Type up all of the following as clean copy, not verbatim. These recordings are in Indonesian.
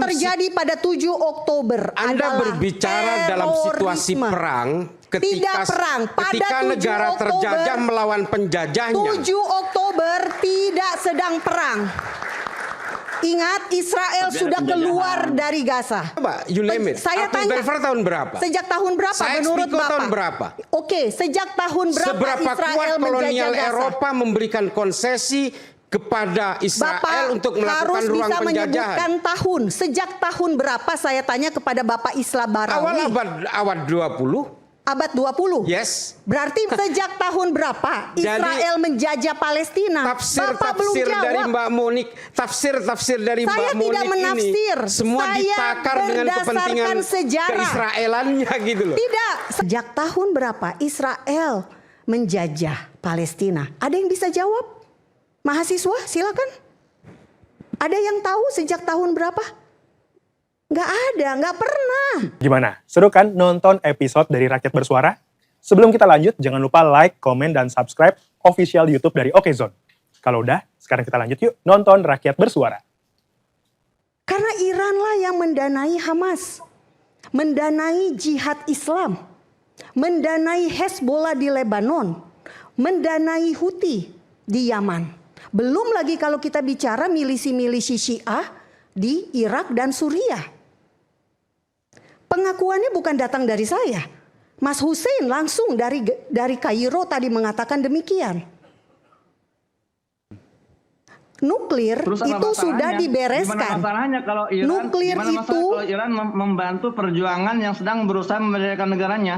terjadi pada 7 Oktober Anda berbicara dalam situasi perang tidak perang. Ketika negara terjajah melawan penjajahnya. 7 Oktober tidak sedang perang. Ingat, Israel sudah keluar dari Gaza. Coba, you name it. Saya tanya, tahun berapa? Sejak tahun berapa menurut Bapak? Tahun berapa? Oke, sejak tahun berapa Seberapa Israel kuat kolonial menjajah Gaza? Eropa memberikan konsesi kepada Israel Bapak untuk melakukan harus ruang bisa penjajahan? menyebutkan tahun. Sejak tahun berapa saya tanya kepada Bapak Isla Barawi? Awal 20. Abad 20? Yes. Berarti sejak tahun berapa Israel menjajah Palestina? Bapak belum jawab. Dari Mbak Monik, tafsir dari Mbak Monik tidak menafsir. Ini semua ditakar dengan kepentingan keisraelannya gitu loh. Tidak. Sejak tahun berapa Israel menjajah Palestina? Ada yang bisa jawab? Mahasiswa silakan. Ada yang tahu sejak tahun berapa? Nggak ada, nggak pernah. Gimana? Seru kan nonton episode dari Rakyat Bersuara? Sebelum kita lanjut, jangan lupa like, komen, dan subscribe official YouTube dari Okezone. Kalau udah, sekarang kita lanjut yuk nonton Rakyat Bersuara. Karena Iranlah yang mendanai Hamas, mendanai jihad Islam, mendanai Hezbollah di Lebanon, mendanai Houthi di Yaman. Belum lagi kalau kita bicara milisi-milisi Syiah di Irak dan Suriah. Pengakuannya bukan datang dari saya. Mas Hussein langsung dari Kairo tadi mengatakan demikian. Nuklir itu sudah dibereskan. Gimana masalahnya kalau Iran, nuklir kalau Iran membantu perjuangan yang sedang berusaha memerdekakan negaranya?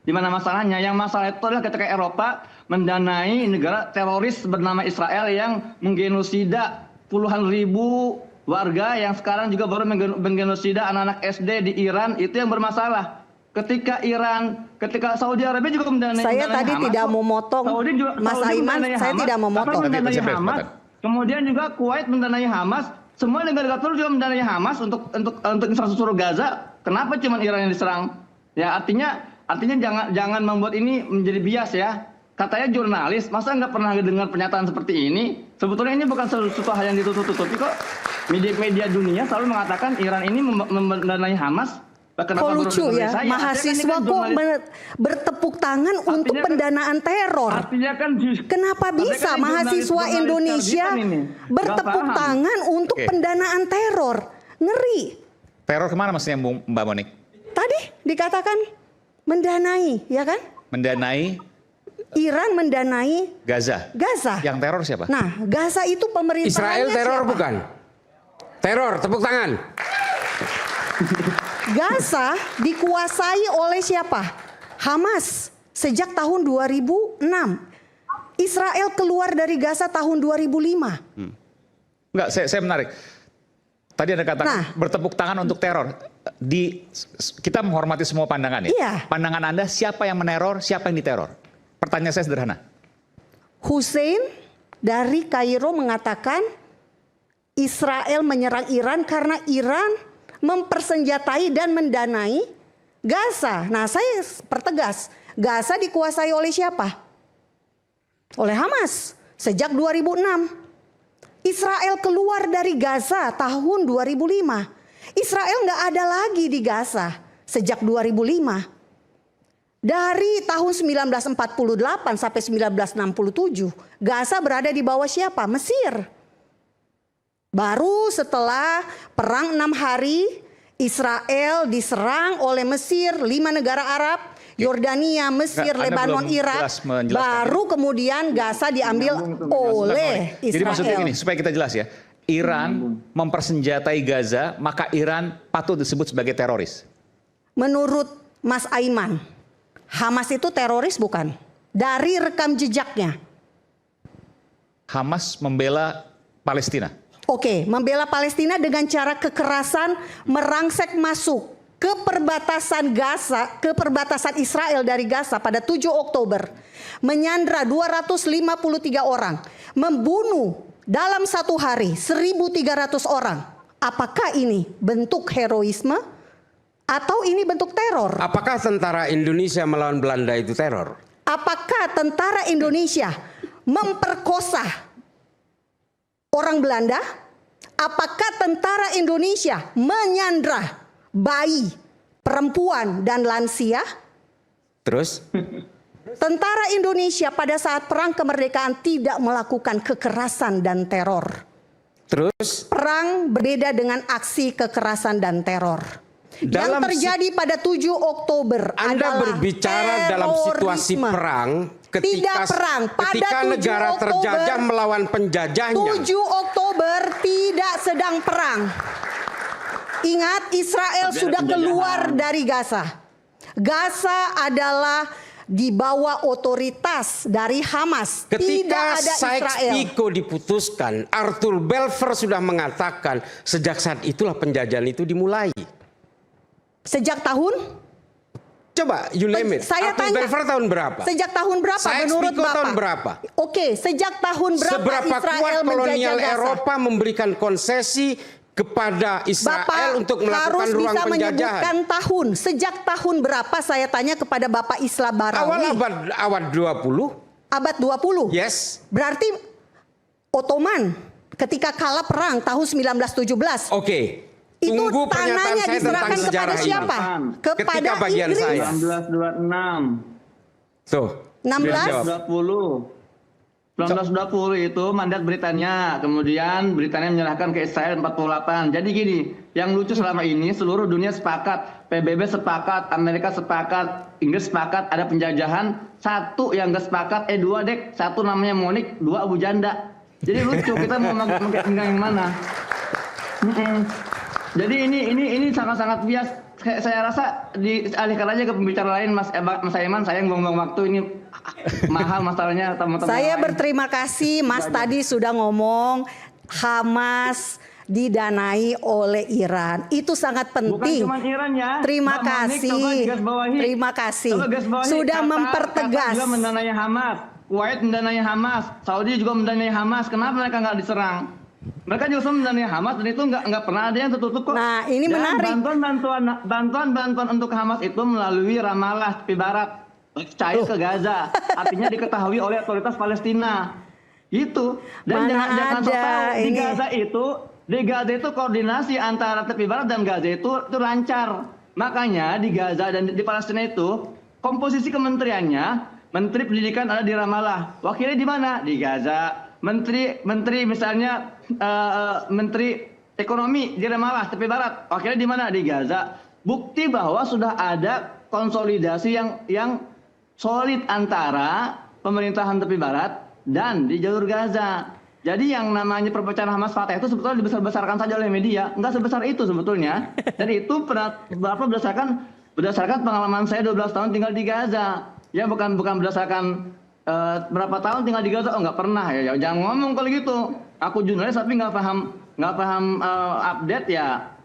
Di mana masalahnya? Yang masalah itu adalah ketika Eropa mendanai negara teroris bernama Israel yang menggenosida puluhan ribu warga yang sekarang juga baru menggenosida anak-anak SD di Iran, itu yang bermasalah. Ketika Saudi Arabia juga mendanai Saya tadi Hamas, tidak mau motong, Mas Aiman, saya tidak mau motong. Kemudian juga Kuwait mendanai Hamas, semua negara Turki juga mendanai Hamas untuk infrastruktur Gaza. Kenapa cuma Iran yang diserang? Ya artinya jangan membuat ini menjadi bias ya. Katanya jurnalis, masa nggak pernah dengar pernyataan seperti ini? Sebetulnya ini bukan sesuatu hal yang ditutup-tutupi kok. Media dunia selalu mengatakan Iran ini mendanai Hamas. Kok lucu ya, mahasiswa kok bertepuk tangan untuk pendanaan teror. Kenapa bisa mahasiswa Indonesia bertepuk tangan untuk pendanaan teror? Ngeri. Teror kemana maksudnya Mbak Monik? Tadi dikatakan mendanai, ya kan? Mendanai? Iran mendanai Gaza. Yang teror siapa? Nah, Gaza itu pemerintahannya Israel teror siapa? bukan? Teror, tepuk tangan. Gaza dikuasai oleh siapa? Hamas sejak tahun 2006. Israel keluar dari Gaza tahun 2005. Enggak, saya menarik. Tadi Anda katakan bertepuk tangan untuk teror. Kita menghormati semua pandangan ya. Iya. Pandangan Anda siapa yang meneror, siapa yang diteror? Pertanyaan saya sederhana. Hussein dari Kairo mengatakan Israel menyerang Iran karena Iran mempersenjatai dan mendanai Gaza. Nah, saya pertegas, Gaza dikuasai oleh siapa? Oleh Hamas sejak 2006. Israel keluar dari Gaza tahun 2005. Israel nggak ada lagi di Gaza sejak 2005. Dari tahun 1948 sampai 1967, Gaza berada di bawah siapa? Mesir. Baru setelah perang 6 hari, Israel diserang oleh Mesir, 5 negara Arab, Yordania, Mesir, Lebanon, Irak. Baru kemudian Gaza diambil oleh Israel. Jadi maksudnya gini, supaya kita jelas ya. Iran mempersenjatai Gaza, maka Iran patut disebut sebagai teroris. Menurut Mas Aiman, Hamas itu teroris bukan? Dari rekam jejaknya. Hamas membela Palestina. Oke, membela Palestina dengan cara kekerasan merangsek masuk ke perbatasan Gaza, ke perbatasan Israel dari Gaza pada 7 Oktober. Menyandra 253 orang, membunuh dalam satu hari 1.300 orang. Apakah ini bentuk heroisme atau ini bentuk teror? Apakah tentara Indonesia melawan Belanda itu teror? Apakah tentara Indonesia memperkosa orang Belanda, Apakah tentara Indonesia menyandra bayi, perempuan, dan lansia? Terus? Tentara Indonesia pada saat perang kemerdekaan tidak melakukan kekerasan dan teror. Terus? Perang berbeda dengan aksi kekerasan dan teror. Dalam yang terjadi pada 7 Oktober Anda adalah berbicara dalam situasi terorisme. perang Tidak perang. Pada ketika 7 negara terjajah Oktober, melawan penjajahnya. 7 Oktober tidak sedang perang. Ingat, Israel sudah keluar dari Gaza. Gaza adalah di bawah otoritas dari Hamas. Tidak Ketika ada Israel. Sykes-Picot diputuskan, Arthur Balfour sudah mengatakan sejak saat itulah penjajahan itu dimulai. Sejak tahun? Coba, you name it. Saya Arthur tanya, Balfour tahun berapa? Sejak tahun berapa menurut Sykes-Picot Bapak? tahun berapa? Oke, sejak tahun berapa Seberapa Israel kuat kolonial menjajah Gaza? Eropa memberikan konsesi kepada Israel Bapak untuk melakukan harus ruang bisa penjajahan? menyebutkan tahun. Sejak tahun berapa saya tanya kepada Bapak Isla Barawi? Awal 20. Abad 20? Yes. Berarti Ottoman ketika kalah perang tahun 1917. Oke. Itu Tunggu pernyataan tanahnya saya diserahkan tentang kepada sejarah siapa? ini. Kepada Ketika bagian Inggris. saya. 1926. Tuh. 16? 1920 itu mandat Britania, kemudian Britania menyerahkan ke Israel 48. Jadi gini, yang lucu selama ini seluruh dunia sepakat, PBB sepakat, Amerika sepakat, Inggris sepakat, ada penjajahan. Satu yang gak sepakat, dua dek, satu namanya Monik, dua Abu Janda. Jadi lucu, kita mau megang yang mana? Jadi ini sangat-sangat bias. Saya rasa dialihkan aja ke pembicara lain, Mas Aiman. Saya buang-buang waktu, ini mahal masalahnya. Saya berterima kasih Mas tadi sudah ngomong Hamas didanai oleh Iran. Itu sangat penting. Bukan cuma Iran ya. Terima Mbak Monik, kasih. coba digarisbawahi. Terima kasih. Coba garisbawahi. Sudah Qatar mempertegas. juga mendanai Hamas. Kuwait mendanai Hamas. Saudi juga mendanai Hamas. Kenapa mereka nggak diserang? Mereka juga semua mendanai Hamas dan itu nggak pernah ada yang tertutup kok. Nah, ini dan menarik. Bantuan untuk Hamas itu melalui Ramallah tepi barat cair ke Gaza. Artinya diketahui oleh otoritas Palestina. Itu. Dan jangan sok tahu di Gaza itu koordinasi antara tepi barat dan Gaza itu lancar. Makanya di Gaza dan di Palestina itu komposisi kementeriannya, Menteri Pendidikan ada di Ramallah. Wakilnya di mana? Di Gaza. Menteri misalnya Menteri Ekonomi di Ramallah tepi barat. Wakilnya di mana? Di Gaza. Bukti bahwa sudah ada konsolidasi yang solid antara pemerintahan tepi barat dan di jalur Gaza. Jadi yang namanya perpecahan Hamas Fatah itu sebetulnya dibesar-besarkan saja oleh media, nggak sebesar itu sebetulnya. Dan itu berdasarkan pengalaman saya 12 tahun tinggal di Gaza. Ya bukan berdasarkan berapa tahun tinggal di Gaza, nggak pernah ya. Jangan ngomong kalau gitu. Aku jurnalis tapi nggak paham update ya,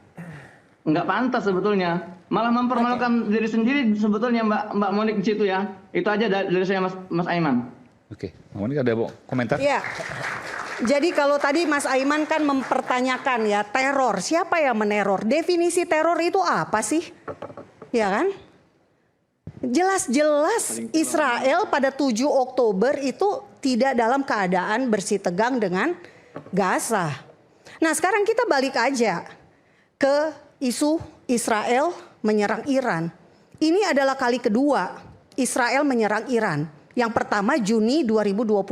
nggak pantas sebetulnya. Malah mempermalukan diri sendiri sebetulnya Mbak Monik di situ ya. Itu aja dari saya Mas Aiman. Oke, Mbak Monik ada komentar? Iya. Jadi kalau tadi Mas Aiman kan mempertanyakan ya teror, siapa yang meneror? Definisi teror itu apa sih? Ya kan? Jelas-jelas Israel pada 7 Oktober itu tidak dalam keadaan bersih tegang dengan Gaza. Nah sekarang kita balik aja ke isu Israel menyerang Iran. Ini adalah kali kedua Israel menyerang Iran. Yang pertama Juni 2025.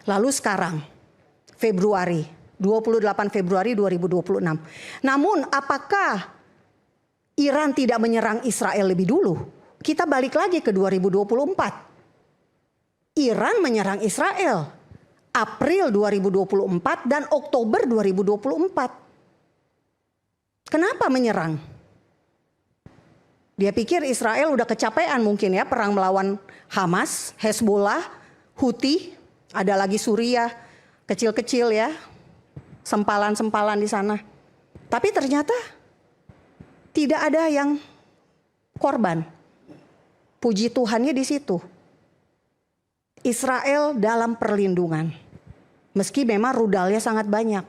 Lalu sekarang Februari, 28 Februari 2026. Namun apakah Iran tidak menyerang Israel lebih dulu? Kita balik lagi ke 2024. Iran menyerang Israel April 2024 dan Oktober 2024. Kenapa menyerang? Dia pikir Israel udah kecapean mungkin ya perang melawan Hamas, Hezbollah, Houthi, ada lagi Suriah, kecil-kecil ya, sempalan-sempalan di sana. Tapi ternyata tidak ada yang korban. Puji Tuhannya di situ. Israel dalam perlindungan. Meski memang rudalnya sangat banyak.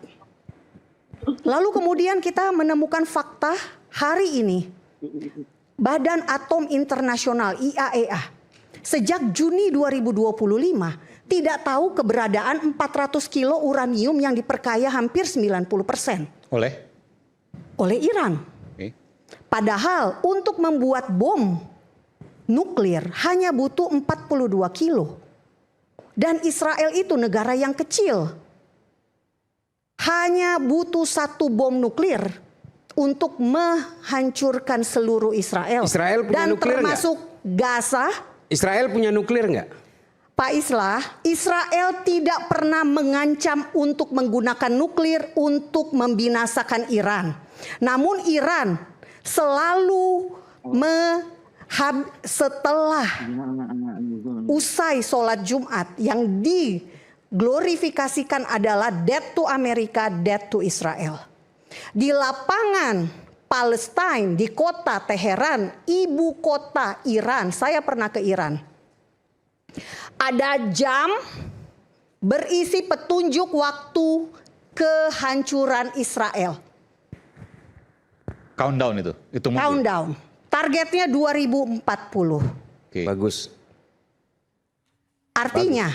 Lalu kemudian kita menemukan fakta hari ini. Badan Atom Internasional IAEA sejak Juni 2025 tidak tahu keberadaan 400 kilo uranium yang diperkaya hampir 90% oleh Iran. Padahal untuk membuat bom nuklir hanya butuh 42 kilo. Dan Israel itu negara yang kecil. Hanya butuh 1 bom nuklir untuk menghancurkan seluruh Israel. Israel punya dan nuklir termasuk Gaza. Israel punya nuklir nggak? Pak Islah, Israel tidak pernah mengancam untuk menggunakan nuklir untuk membinasakan Iran. Namun Iran selalu setelah usai sholat Jumat yang diglorifikasikan adalah death to Amerika, death to Israel. Di lapangan Palestina, di kota Teheran, ibu kota Iran, saya pernah ke Iran. Ada jam berisi petunjuk waktu kehancuran Israel. Countdown itu mundur. Countdown. Targetnya 2040. Oke. Bagus. Artinya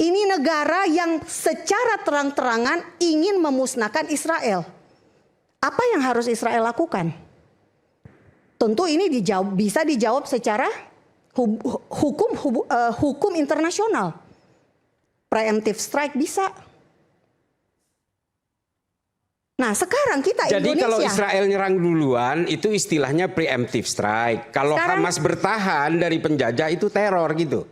ini negara yang secara terang-terangan ingin memusnahkan Israel. Apa yang harus Israel lakukan? Tentu ini bisa dijawab secara hukum internasional. Preemptive strike bisa. Nah sekarang kita Jadi Indonesia. kalau Israel nyerang duluan itu istilahnya preemptive strike. Kalau Sekarang- Hamas bertahan dari penjajah itu teror gitu.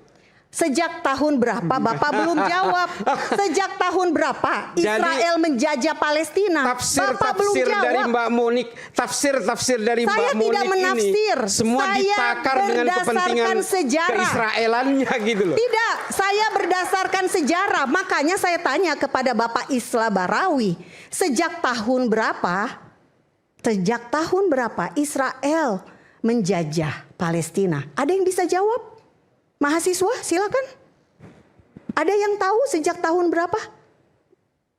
Sejak tahun berapa? Bapak belum jawab. Sejak tahun berapa Israel menjajah Palestina? Bapak belum Tafsir jawab. dari Mbak Monik, tafsir dari Saya Mbak Monik tidak menafsir. ini semua Saya ditakar dengan kepentingan berdasarkan sejarah. keisraelannya gitu loh. Tidak, saya berdasarkan sejarah. Makanya saya tanya kepada Bapak Islah Barawi, sejak tahun berapa Israel menjajah Palestina? Ada yang bisa jawab? Mahasiswa silakan. Ada yang tahu sejak tahun berapa?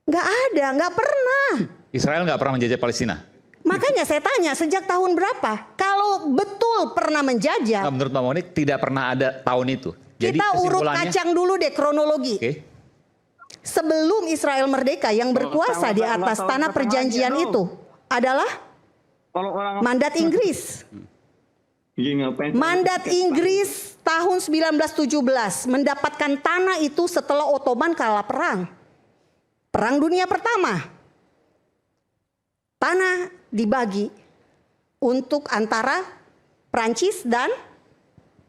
Nggak ada, nggak pernah. Israel nggak pernah menjajah Palestina. Makanya saya tanya sejak tahun berapa? Kalau betul pernah menjajah, Nah, menurut Mbak Monik tidak pernah ada tahun itu. Jadi kita urut kesimpulannya- kacang dulu deh kronologi. Oke. Sebelum Israel merdeka yang berkuasa di atas tanah perjanjian itu adalah mandat Inggris. Mandat Inggris tahun 1917 mendapatkan tanah itu setelah Ottoman kalah perang. Perang Dunia Pertama. Tanah dibagi untuk antara Prancis dan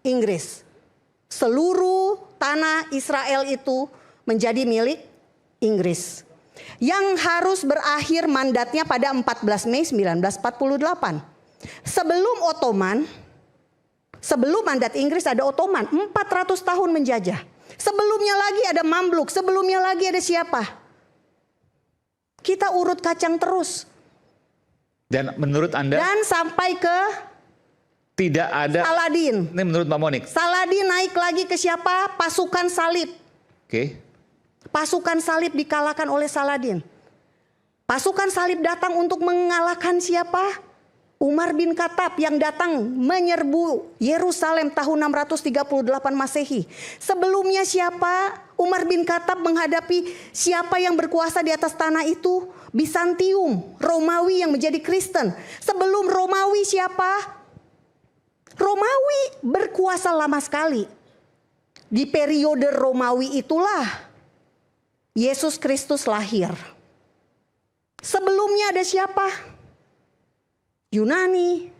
Inggris. Seluruh tanah Israel itu menjadi milik Inggris. Yang harus berakhir mandatnya pada 14 Mei 1948. Sebelum Ottoman, sebelum mandat Inggris ada Ottoman, 400 tahun menjajah. Sebelumnya lagi ada Mamluk, sebelumnya lagi ada siapa? Kita urut kacang terus. Dan menurut Anda Dan sampai ke tidak ada. Saladin. Ini menurut Mbak Monik. Saladin naik lagi ke siapa? Pasukan salib. Oke. Pasukan salib dikalahkan oleh Saladin. Pasukan salib datang untuk mengalahkan siapa? Umar bin Khattab yang datang menyerbu Yerusalem tahun 638 Masehi. Sebelumnya siapa? Umar bin Khattab menghadapi siapa yang berkuasa di atas tanah itu? Bizantium, Romawi yang menjadi Kristen. Sebelum Romawi siapa? Romawi berkuasa lama sekali. Di periode Romawi itulah Yesus Kristus lahir. Sebelumnya ada siapa? Yunani,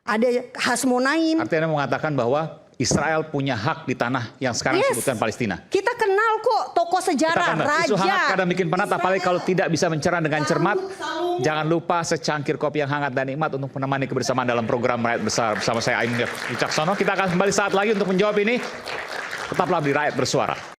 ada Hasmonaim. Artinya Anda mengatakan bahwa Israel punya hak di tanah yang sekarang disebutkan Palestina. Kita kenal kok tokoh sejarah, raja. Isu hangat kadang bikin penat, apalagi kalau tidak bisa mencerna dengan cermat. Jangan lupa secangkir kopi yang hangat dan nikmat untuk menemani kebersamaan dalam program Rakyat Besar bersama saya Aim Wicaksono. Kita akan kembali saat lagi untuk menjawab ini. Tetaplah di Rakyat Bersuara.